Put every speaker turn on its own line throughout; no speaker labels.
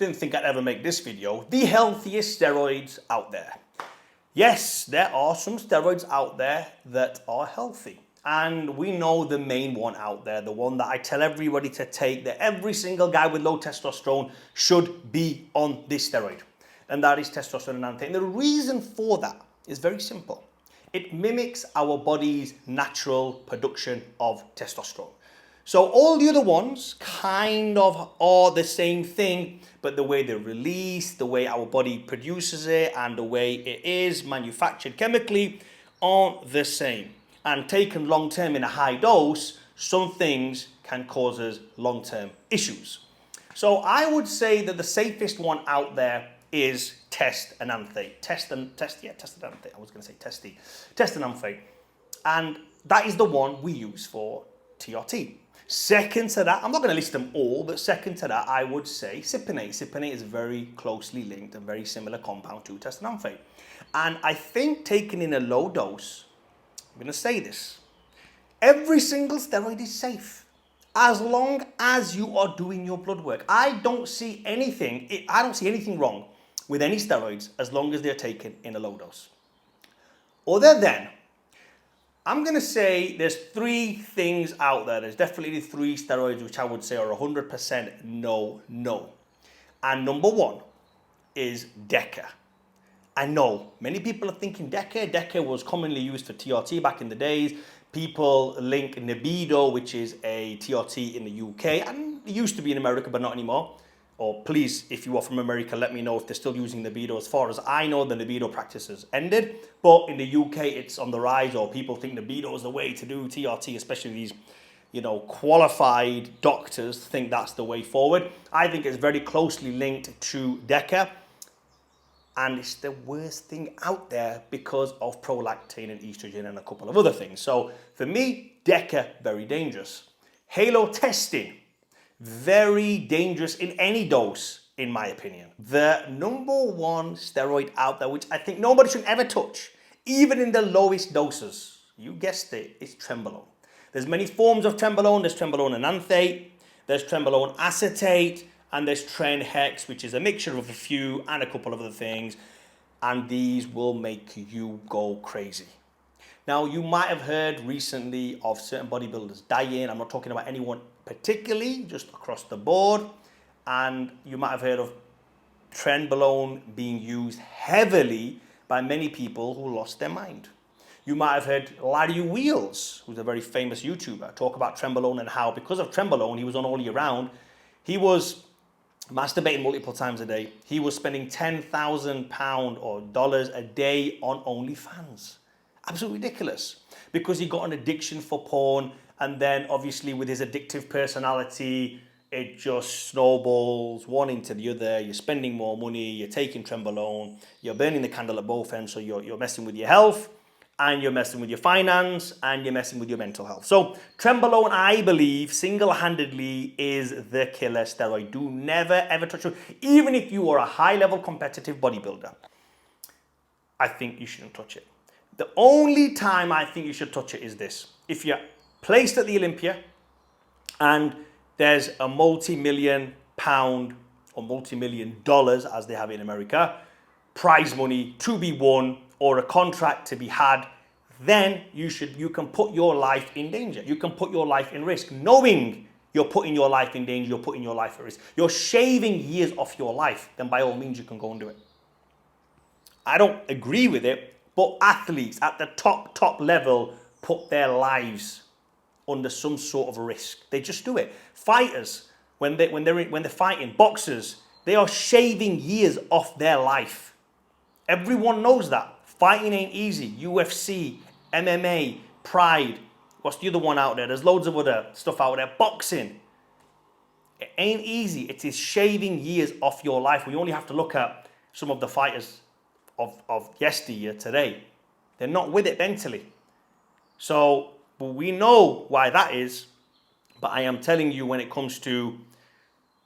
didn't think I'd ever make this video, the healthiest steroids out there. Yes, there are some steroids out there that are healthy. And we know the main one out there, the one that I tell everybody to take, that every single guy with low testosterone should be on this steroid. And that is testosterone enanthate. And the reason for that is very simple. It mimics our body's natural production of testosterone. So all the other ones kind of are the same thing, but the way they're released, the way our body produces it, and the way it is manufactured chemically aren't the same. And taken long-term in a high dose, some things can cause us long-term issues. So I would say that the safest one out there is testananthate. Testananthate. And that is the one we use for TRT. Second to that, I'm not going to list them all, but second to that, I would say cypionate. Cypionate is very closely linked and very similar compound to testananthate. And I think taken in a low dose, I'm going to say this, every single steroid is safe as long as you are doing your blood work. I don't see anything wrong with any steroids as long as they're taken in a low dose. Other than, I'm going to say there's three things out there. There's definitely three steroids which I would say are 100% no. And number one is DECA. I know many people are thinking DECA. DECA was commonly used for TRT back in the days. People link Nebido, which is a TRT in the UK, and it used to be in America, but not anymore. Or please, if you are from America, let me know if they're still using Nebido. As far as I know, the Nebido practice has ended. But in the UK, it's on the rise, or people think Nebido is the way to do TRT, especially these, qualified doctors think that's the way forward. I think it's very closely linked to DECA. And it's the worst thing out there because of prolactin and estrogen and a couple of other things. So for me, DECA, very dangerous. Halotestin, very dangerous in any dose, in my opinion. The number one steroid out there, which I think nobody should ever touch, even in the lowest doses, you guessed it, is Trenbolone. There's many forms of Trenbolone. There's Trenbolone enanthate, there's Trenbolone acetate, and there's Tren Hex, which is a mixture of a few and a couple of other things. And these will make you go crazy. Now, you might have heard recently of certain bodybuilders dying. I'm not talking about anyone particularly, just across the board. And you might have heard of Trenbolone being used heavily by many people who lost their mind. You might have heard Larry Wheels, who's a very famous YouTuber, talk about Trenbolone and how because of Trenbolone, he was on all year round. He was masturbating multiple times a day. He was spending £10,000 or dollars a day on OnlyFans. Absolutely ridiculous. Because he got an addiction for porn, and then obviously with his addictive personality, it just snowballs one into the other. You're spending more money, you're taking Trenbolone, you're burning the candle at both ends, so you're messing with your health, and you're messing with your finance, and you're messing with your mental health. So Trenbolone, I believe, single-handedly is the killer steroid. Do never, ever touch it. Even if you are a high-level competitive bodybuilder, I think you shouldn't touch it. The only time I think you should touch it is this. If you're placed at the Olympia, and there's a multi-million pound or multi-million dollars, as they have it in America, prize money to be won, or a contract to be had, then you can put your life in danger. You can put your life in risk. Knowing you're putting your life in danger, you're putting your life at risk. You're shaving years off your life, then by all means you can go and do it. I don't agree with it, but athletes at the top level put their lives under some sort of risk. They just do it. Fighters, when they're fighting, boxers, they are shaving years off their life. Everyone knows that. Fighting ain't easy. UFC, MMA, Pride. What's the other one out there? There's loads of other stuff out there. Boxing. It ain't easy. It is shaving years off your life. We only have to look at some of the fighters of yesteryear today. They're not with it mentally. So we know why that is. But I am telling you, when it comes to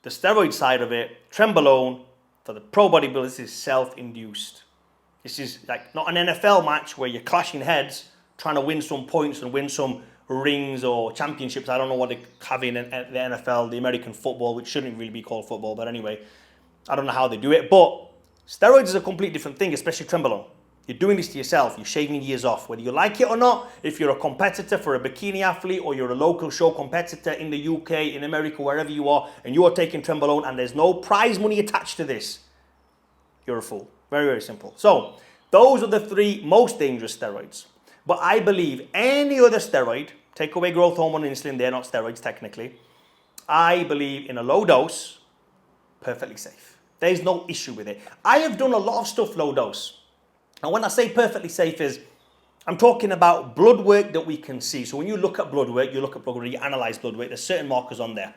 the steroid side of it, Trenbolone, for the pro bodybuilders, this is self-induced. This is like not an NFL match where you're clashing heads, trying to win some points and win some rings or championships. I don't know what they have in the NFL, the American football, which shouldn't really be called football, but anyway. I don't know how they do it, but steroids is a completely different thing, especially Trenbolone. You're doing this to yourself. You're shaving years off. Whether you like it or not, if you're a competitor for a bikini athlete or you're a local show competitor in the UK, in America, wherever you are, and you are taking Trenbolone and there's no prize money attached to this, you're a fool. Very, very simple. So those are the 3 most dangerous steroids. But I believe any other steroid, take away growth hormone and insulin, they're not steroids technically. I believe in a low dose, perfectly safe. There's no issue with it. I have done a lot of stuff low dose. And when I say perfectly safe is, I'm talking about blood work that we can see. So when you look at blood work, you analyze blood work, there's certain markers on there.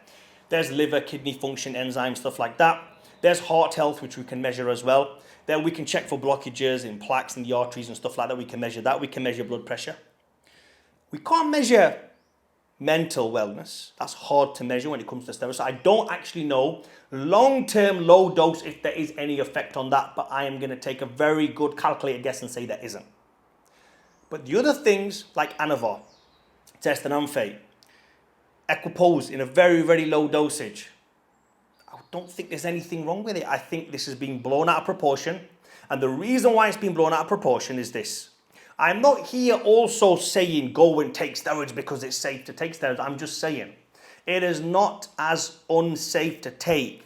There's liver, kidney function, enzymes, stuff like that. There's heart health, which we can measure as well. Then we can check for blockages in plaques in the arteries and stuff like that. We can measure that. We can measure blood pressure. We can't measure mental wellness. That's hard to measure when it comes to steroids. So I don't actually know long-term low dose if there is any effect on that, but I am going to take a very good calculated guess and say there isn't. But the other things like Anavar, testosterone, Equipoise in a very, very low dosage, I don't think there's anything wrong with it. I think this is being blown out of proportion. And the reason why it's being blown out of proportion is this. I'm not here also saying go and take steroids because it's safe to take steroids. I'm just saying it is not as unsafe to take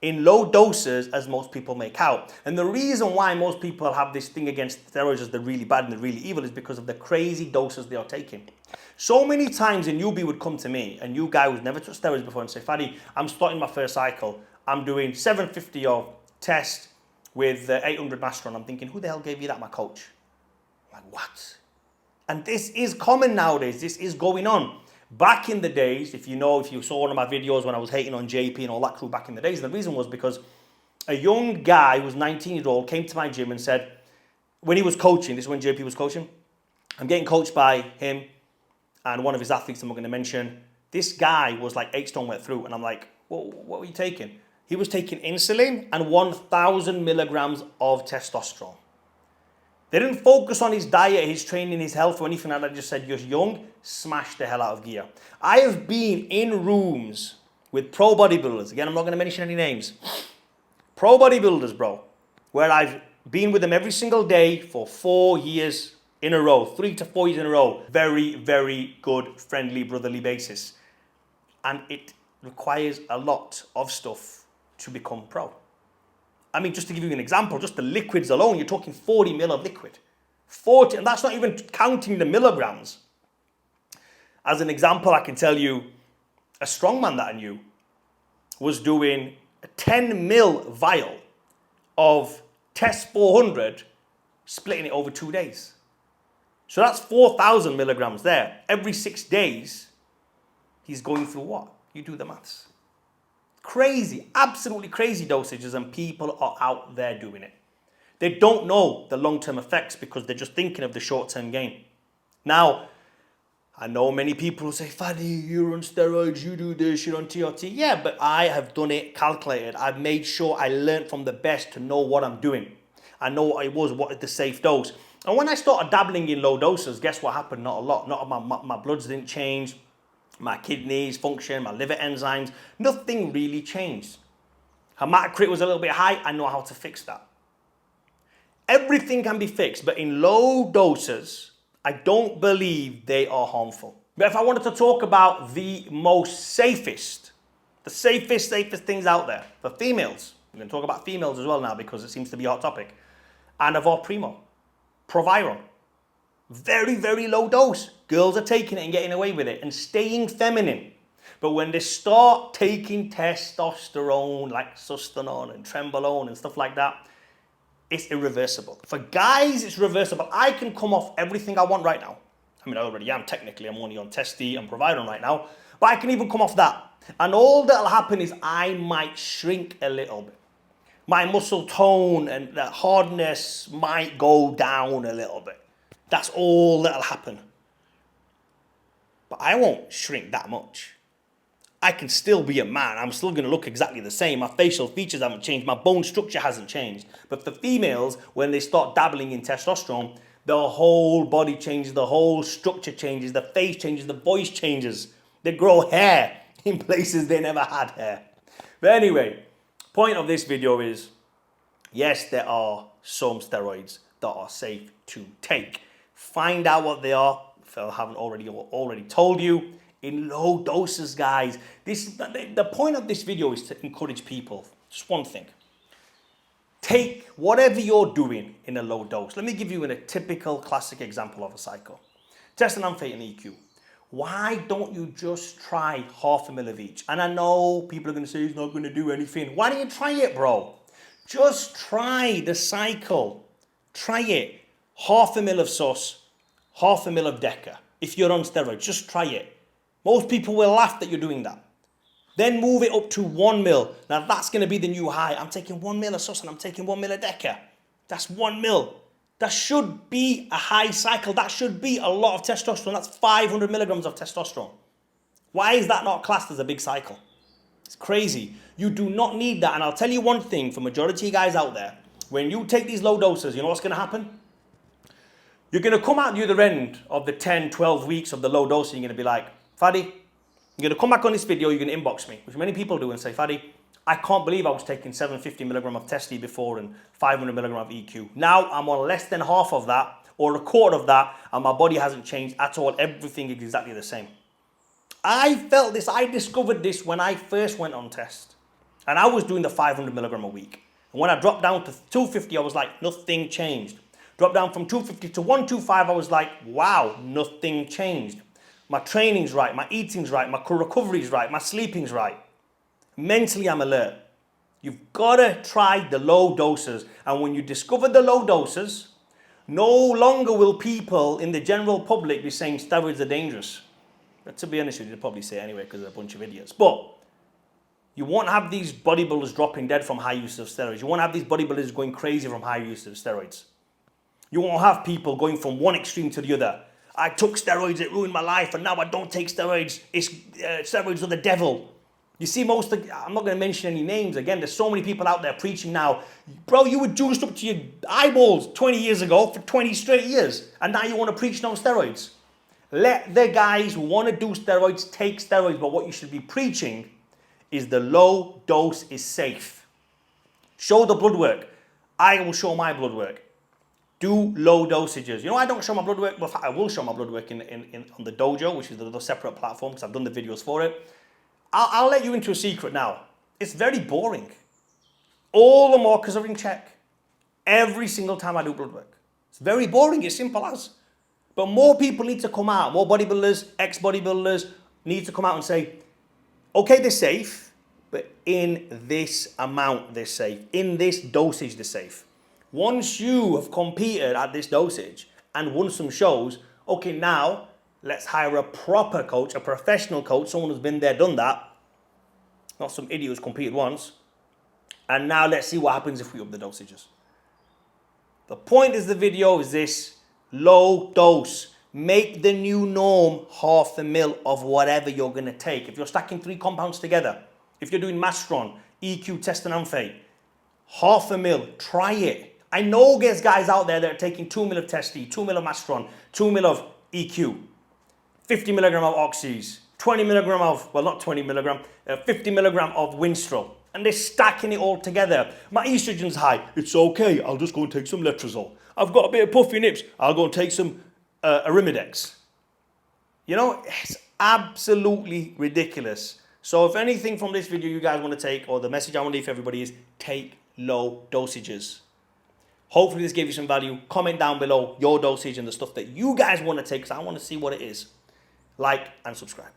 in low doses as most people make out. And the reason why most people have this thing against steroids as they're really bad and they're really evil is because of the crazy doses they are taking. So many times a newbie would come to me, a new guy who's never touched steroids before, and say, Fadi, I'm starting my first cycle. I'm doing 750 of test with 800 Masteron. I'm thinking, who the hell gave you that, my coach? I'm like, what? And this is common nowadays. This is going on. Back in the days, if you saw one of my videos when I was hating on JP and all that crew back in the days, the reason was because a young guy who was 19-year-old came to my gym and said, when he was coaching, this is when JP was coaching, I'm getting coached by him and one of his athletes I'm not going to mention. This guy was like 8 stone wet through, and I'm like, well, what were you taking? He was taking insulin and 1,000 milligrams of testosterone. They didn't focus on his diet, his training, his health, or anything like that. They just said, you're young, smash the hell out of gear. I have been in rooms with pro bodybuilders. Again, I'm not going to mention any names. Pro bodybuilders, bro, where I've been with them every single day for 4 years in a row, 3 to 4 years in a row. Very, very good, friendly, brotherly basis. And it requires a lot of stuff to become pro. I mean, just to give you an example, just the liquids alone, you're talking 40 mil of liquid. 40, and that's not even counting the milligrams. As an example, I can tell you, a strongman that I knew was doing a 10 mil vial of Test 400, splitting it over 2 days. So that's 4,000 milligrams there. Every 6 days, he's going through what? You do the maths. Crazy, absolutely crazy dosages, and people are out there doing it. They don't know the long-term effects because they're just thinking of the short-term gain. Now, I know many people who say, Fadi, you're on steroids, you do this, you're on TRT. Yeah, but I have done it calculated. I've made sure I learned from the best to know what I'm doing. I know what it was, what is the safe dose. And when I started dabbling in low doses, guess what happened? Not a lot. Not my bloods didn't change. My kidneys function, my liver enzymes, nothing really changed. Hematocrit was a little bit high. I know how to fix that. Everything can be fixed, but in low doses, I don't believe they are harmful. But if I wanted to talk about the most safest, the safest things out there for females, we're going to talk about females as well now because it seems to be a hot topic. Anavar Primo, Proviron. Very, very low dose. Girls are taking it and getting away with it and staying feminine. But when they start taking testosterone like Sustanon and Trenbolone and stuff like that, it's irreversible. For guys, it's reversible. I can come off everything I want right now. I mean, I already am technically. I'm only on Testy and Proviron right now. But I can even come off that. And all that'll happen is I might shrink a little bit. My muscle tone and the hardness might go down a little bit. That's all that'll happen. But I won't shrink that much. I can still be a man. I'm still going to look exactly the same. My facial features haven't changed. My bone structure hasn't changed. But for females, when they start dabbling in testosterone, the whole body changes, the whole structure changes, the face changes, the voice changes. They grow hair in places they never had hair. But anyway, Point of this video is, yes, there are some steroids that are safe to take. Find out what they are, if I haven't already told you, in low doses, guys. The point of this video is to encourage people. Just one thing. Take whatever you're doing in a low dose. Let me give you a typical classic example of a cycle. Testosterone and EQ. Why don't you just try 0.5 ml of each? And I know people are going to say it's not going to do anything. Why don't you try it, bro? Just try the cycle. Try it. 0.5 ml of sus, 0.5 ml of Deca. If you're on steroids, just try it. Most people will laugh that you're doing that. Then move it up to 1 ml. Now that's going to be the new high. I'm taking 1 ml of sus and I'm taking 1 ml of Deca. That's 1 ml. That should be a high cycle. That should be a lot of testosterone. That's 500 milligrams of testosterone. Why is that not classed as a big cycle? It's crazy. You do not need that. And I'll tell you one thing for majority of guys out there. When you take these low doses, you know what's going to happen? You're going to come out the other end of the 10, 12 weeks of the low dose and you're going to be like, Faddy, you're going to come back on this video, you're going to inbox me, which many people do, and say, Faddy, I can't believe I was taking 750 milligram of Testi before and 500 milligram of EQ. Now I'm on less than half of that or a quarter of that and my body hasn't changed at all. Everything is exactly the same. I felt this, I discovered this when I first went on test and I was doing the 500 milligram a week. And when I dropped down to 250, I was like, nothing changed. Dropped down from 250 to 125, I was like, wow, nothing changed. My training's right, my eating's right, my recovery's right, my sleeping's right. Mentally, I'm alert. You've got to try the low doses. And when you discover the low doses, no longer will people in the general public be saying steroids are dangerous. But to be honest with you, they'll probably say it anyway because they're a bunch of idiots. But you won't have these bodybuilders dropping dead from high use of steroids. You won't have these bodybuilders going crazy from high use of steroids. You won't have people going from one extreme to the other. I took steroids, it ruined my life, and now I don't take steroids. Steroids are the devil. You see, I'm not going to mention any names. Again, there's so many people out there preaching now. Bro, you were juiced up to your eyeballs 20 years ago for 20 straight years, and now you want to preach no steroids. Let the guys who want to do steroids take steroids, but what you should be preaching is the low dose is safe. Show the blood work. I will show my blood work. Do low dosages. You know, I don't show my blood work, but I will show my blood work on the dojo, which is the separate platform because I've done the videos for it. I'll let you into a secret now. It's very boring. All the markers are in check. Every single time I do blood work. It's very boring, it's simple as. But more people need to come out. More bodybuilders, ex-bodybuilders need to come out and say, okay, they're safe, but in this amount they're safe. In this dosage they're safe. Once you have competed at this dosage and won some shows, okay, now let's hire a proper coach, a professional coach, someone who's been there, done that. Not some idiot who's competed once. And now let's see what happens if we up the dosages. The point of the video is this: low dose. Make the new norm 0.5 ml of whatever you're going to take. If you're stacking 3 compounds together, if you're doing Mastron, EQ, Test and Amphe, 0.5 ml, try it. I know there's guys out there that are taking 2 ml of Testi, 2 ml of Mastron, 2 ml of EQ, 50 milligram of Oxys, 20 milligram of, well, not 20 milligram, 50 milligram of Winstrol. And they're stacking it all together. My estrogen's high. It's okay. I'll just go and take some letrozole. I've got a bit of puffy nips. I'll go and take some Arimidex. You know, it's absolutely ridiculous. So if anything from this video you guys want to take, or the message I want to leave for everybody is, take low dosages. Hopefully this gave you some value. Comment down below your dosage and the stuff that you guys want to take, because I want to see what it is. Like and subscribe.